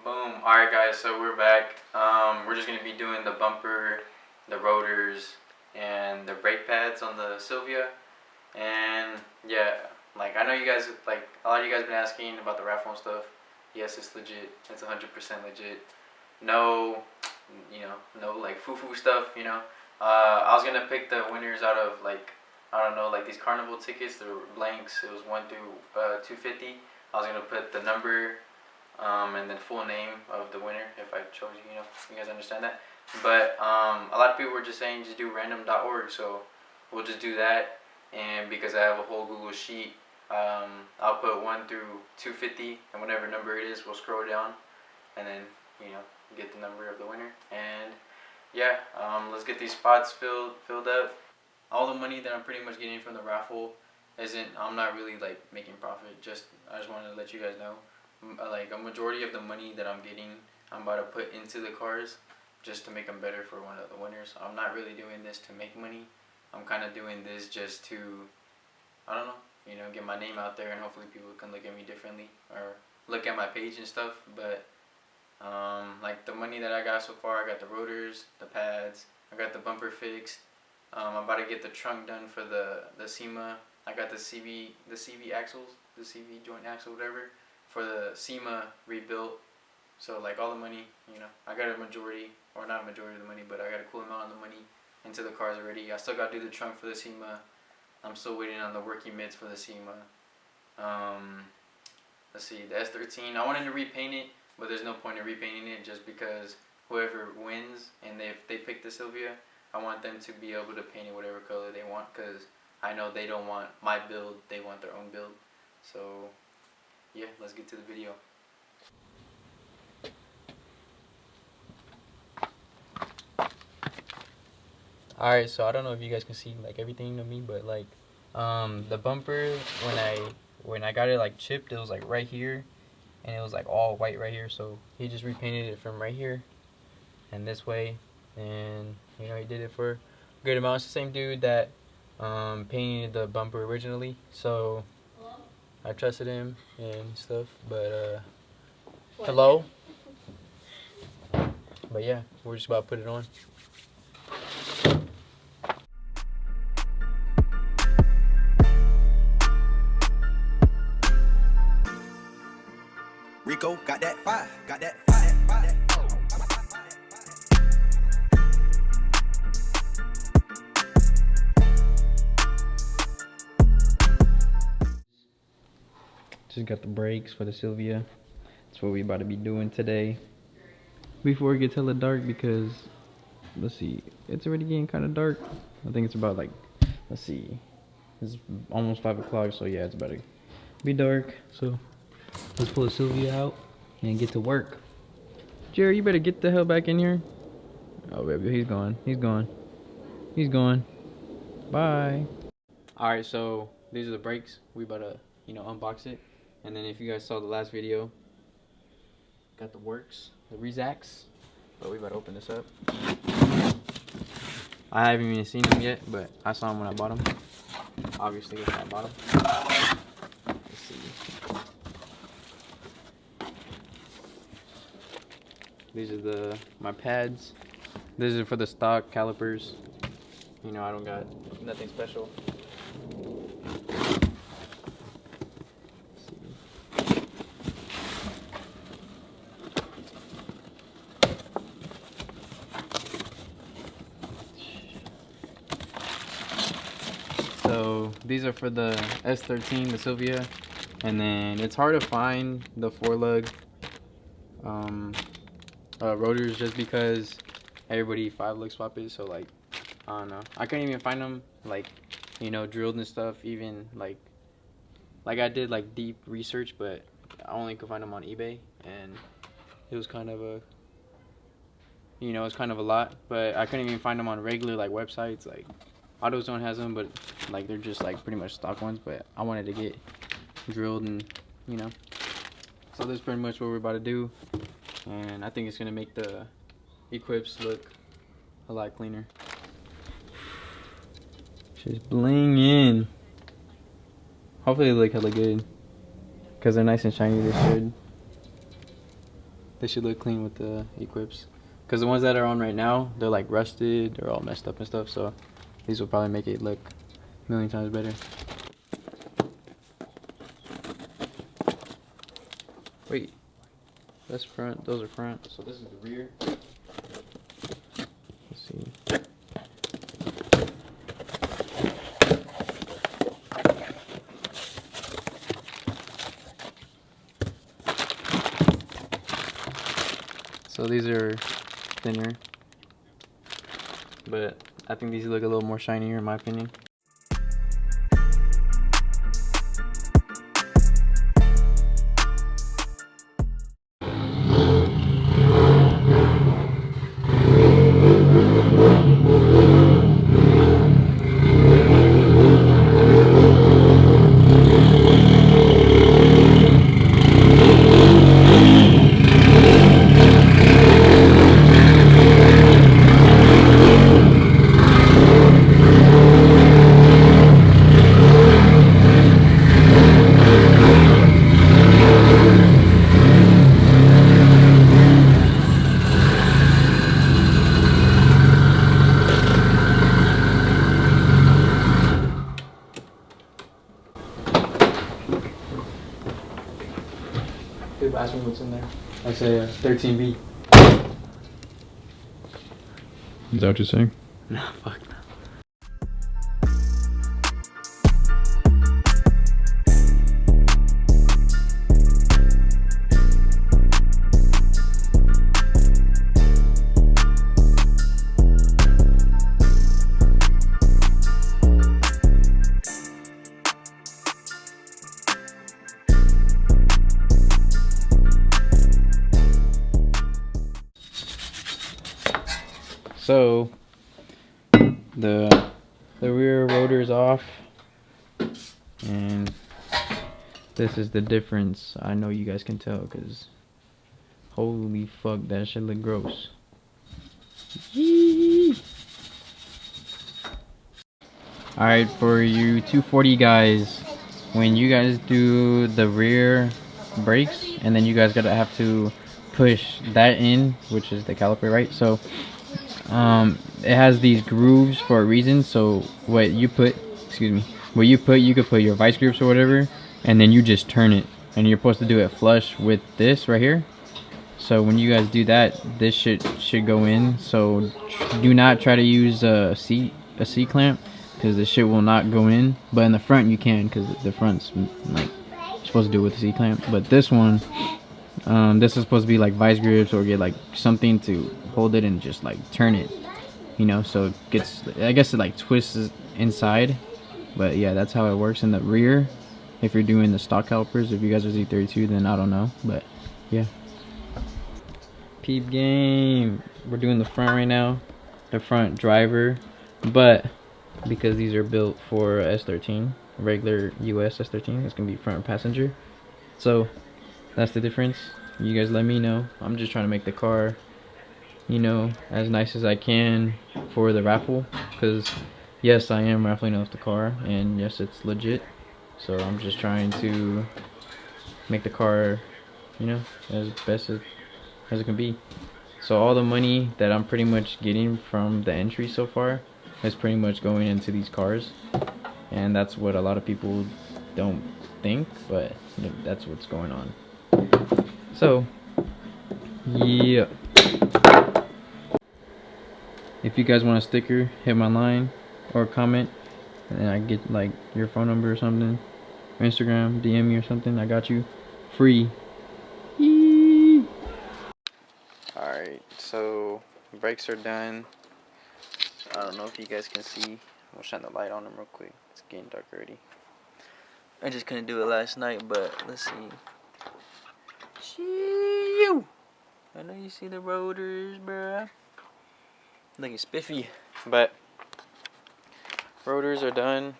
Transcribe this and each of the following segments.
Boom. Alright guys, so we're back. We're just going to be doing the bumper, the rotors, and the brake pads on the Silvia. And yeah, like I know you guys, like a lot of you guys been asking about the raffle and stuff. Yes, it's legit. It's 100% legit. No, no like foo-foo stuff, I was going to pick the winners out of like, I don't know, like these carnival tickets, the blanks. It was 1 through 250. I was going to put the number and then full name of the winner if I chose you guys understand that. But a lot of people were just saying just do random.org, so we'll just do that. And because I have a whole Google sheet, I'll put 1 through 250, and whatever number it is, we'll scroll down, and then get the number of the winner. And yeah, let's get these spots filled up. All the money that I'm pretty much getting from the raffle I'm not really like making profit. I just wanted to let you guys know. Like a majority of the money that I'm getting, I'm about to put into the cars just to make them better for one of the winners. I'm not really doing this to make money. I'm kind of doing this just to, I don't know, get my name out there, and hopefully people can look at me differently or look at my page and stuff. But like the money that I got so far, I got the rotors, the pads, I got the bumper fixed. I'm about to get the trunk done for the SEMA. I got the CV axles, the CV joint axle, whatever, for the SEMA rebuilt. So like all the money, I got a majority, or not a majority of the money, but I got a cool amount of the money into the cars already. I still got to do the trunk for the SEMA. I'm still waiting on the working mids for the SEMA. Let's see, the S13, I wanted to repaint it, but there's no point in repainting it just because whoever wins, and if they pick the Silvia, I want them to be able to paint it whatever color they want, because I know they don't want my build, they want their own build. So yeah, let's get to the video. Alright, so I don't know if you guys can see like everything of me, but like the bumper, when I got it like chipped, it was like right here, and it was like all white right here. So he just repainted it from right here and this way, and he did it for a good amount. It's the same dude that painted the bumper originally, so I trusted him and stuff. But hello. But yeah, we're just about to put it on. Rico got that fire, got that fire, fire. Just got the brakes for the Silvia. That's what we about to be doing today. Before it gets hella dark, because let's see, it's already getting kind of dark. I think it's about like, let's see, it's almost 5 o'clock, so yeah, it's about to be dark. So let's pull the Silvia out and get to work. Jerry, you better get the hell back in here. Oh baby, he's gone. He's gone. He's gone. Bye. Alright, so these are the brakes. We about to, unbox it. And then if you guys saw the last video, got the works, the Rezacs. But we about to open this up. I haven't even seen them yet, but I saw them when I bought them. Obviously, when I bought them. Let's see. These are my pads. These are for the stock calipers. I don't got nothing special. So these are for the S13, the Silvia, and then it's hard to find the 4-lug rotors just because everybody 5-lug swap is. So like, I don't know, I couldn't even find them like drilled and stuff. Even like I did like deep research, but I only could find them on eBay, and it was kind of a it's kind of a lot. But I couldn't even find them on regular like websites. Like AutoZone has them, but like they're just like pretty much stock ones. But I wanted to get drilled, and so that's pretty much what we're about to do. And I think it's gonna make the equips look a lot cleaner. Just bling in. Hopefully they look hella good, because they're nice and shiny. They should. They should look clean with the equips. Because the ones that are on right now, they're like rusted, they're all messed up and stuff, so these will probably make it look a million times better. Wait, that's front, those are front, so this is the rear. Let's see. So these are thinner, but I think these look a little more shinier in my opinion. Good ask me what's in there. I say 13B. Is that what you're saying? No, fuck no. So the rear rotor is off, and this is the difference. I know you guys can tell, because holy fuck, that shit look gross. Alright, for you 240 guys, when you guys do the rear brakes, and then you guys gotta have to push that in, which is the caliper, right? So it has these grooves for a reason. So what you put, you could put your vice grips or whatever, and then you just turn it, and you're supposed to do it flush with this right here. So when you guys do that, this should go in. So do not try to use a C clamp, because the shit will not go in. But in the front you can, because the front's like you're supposed to do it with a C clamp. But this one, this is supposed to be like vice grips, or get like something to hold it and just like turn it, you know, so it gets, I guess it like twists inside. But yeah, that's how it works in the rear. If you're doing the stock calipers, if you guys are Z32, then I don't know, but yeah. Peep game, we're doing the front right now, the front driver, but because these are built for S13, regular US S13, it's gonna be front passenger. So that's the difference. You guys let me know. I'm just trying to make the car, you know, as nice as I can for the raffle, because yes, I am raffling off the car, and yes, it's legit. So I'm just trying to make the car, you know, as best as it can be. So all the money that I'm pretty much getting from the entry so far is pretty much going into these cars, and that's what a lot of people don't think, but that's what's going on. So yeah, if you guys want a sticker, hit my line or comment, and then I get like your phone number or something, or Instagram, DM me or something. I got you free. Alright, so brakes are done. I don't know if you guys can see. I'll shine the light on them real quick. It's getting dark already. I just couldn't do it last night, but let's see. Shoo! I know you see the rotors, bruh. Looking spiffy. But rotors are done.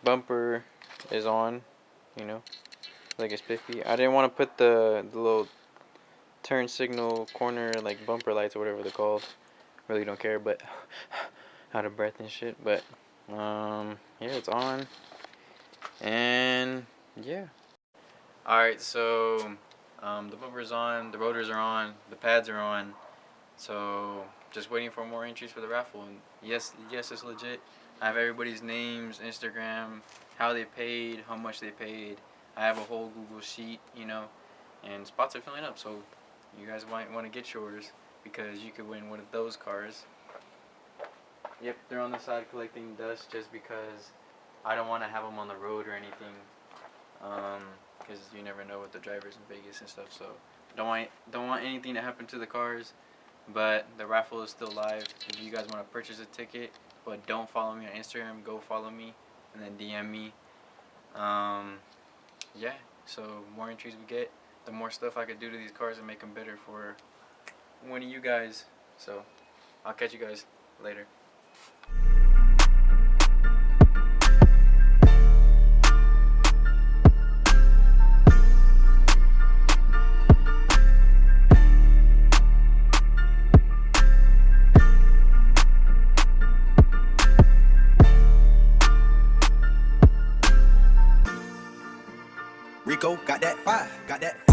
Bumper is on, you know, like a spiffy. I didn't want to put the little turn signal corner like bumper lights or whatever they're called. Really don't care, but out of breath and shit. But yeah, it's on, and yeah. Alright, so the bumper's on, the rotors are on, the pads are on. So just waiting for more entries for the raffle. And yes, it's legit. I have everybody's names, Instagram, how they paid, how much they paid. I have a whole Google sheet, and spots are filling up. So you guys might want to get yours because you could win one of those cars. Yep, they're on the side collecting dust just because I don't want to have them on the road or anything. Because you never know with the drivers in Vegas and stuff. So don't want anything to happen to the cars. But the raffle is still live. If you guys want to purchase a ticket, but don't follow me on Instagram, go follow me and then DM me. Yeah. So more entries we get, the more stuff I could do to these cars and make them better for one of you guys. So I'll catch you guys later. Rico got that fire, got that.